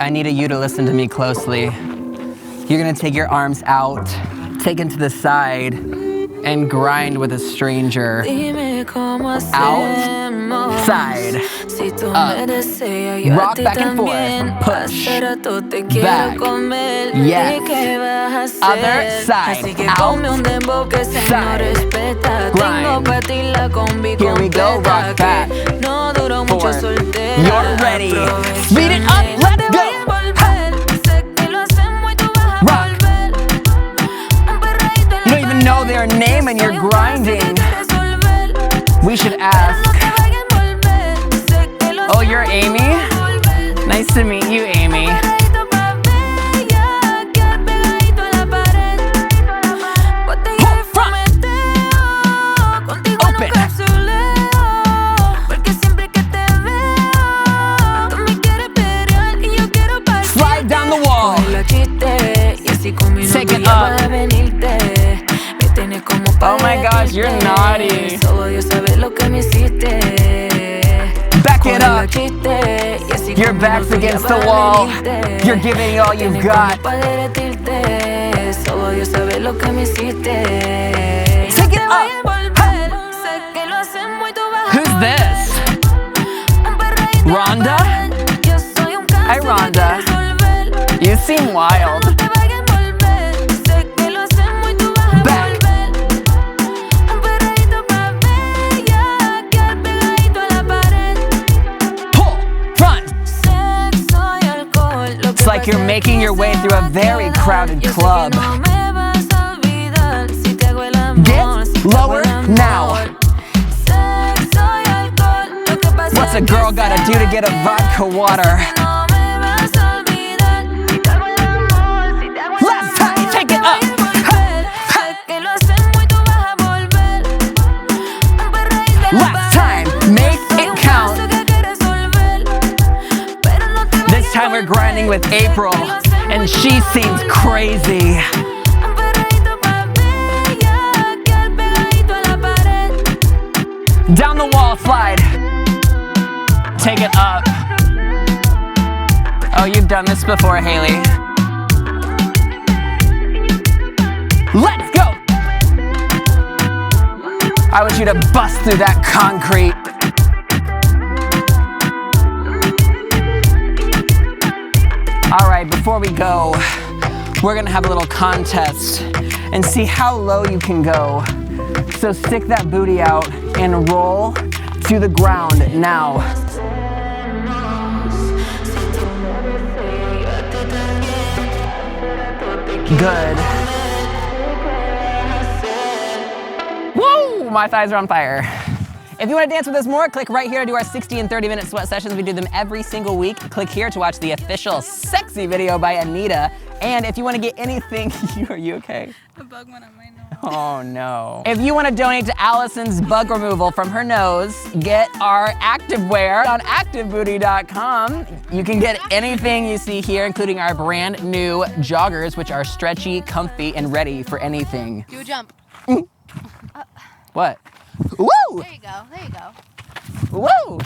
I need you to listen to me closely. You're gonna take your arms out, take them to the side, and grind with a stranger. Outside, up, rock back and forth, push, back, yes, other side, outside, grind. Here we go, rock back, forth. You're ready. Speed it up, let's go. Rock. You don't even know their name and you're grinding. We should ask. Oh, you're Amy? Nice to meet you, Amy. Take it up. Oh my gosh, you're naughty. Back it up. Your back's against the wall. You're giving all you've got. Take it up. Who's this? Rhonda? Hi, Rhonda. You seem wild. It's like you're making your way through a very crowded club. Get lower now. What's a girl gotta do to get a vodka water? Last time, take it up. Last time, make it count. This time we're grinding with April, and she seems crazy. Down the wall, slide. Take it up. Oh, you've done this before, Haley. Let's go. I want you to bust through that concrete. All right, before we go, we're gonna have a little contest and see how low you can go. So stick that booty out and roll to the ground now. Good. Woo! My thighs are on fire. If you want to dance with us more, click right here to do our 60 and 30-minute sweat sessions. We do them every single week. Click here to watch the official sexy video by Anitta. And if you want to get anything, are you okay? A bug went on my nose. Oh no. If you want to donate to Allison's bug removal from her nose, get our activewear on activebooty.com. You can get anything you see here, including our brand new joggers, which are stretchy, comfy, and ready for anything. Do a jump. What? Woo! There you go, there you go. Woo!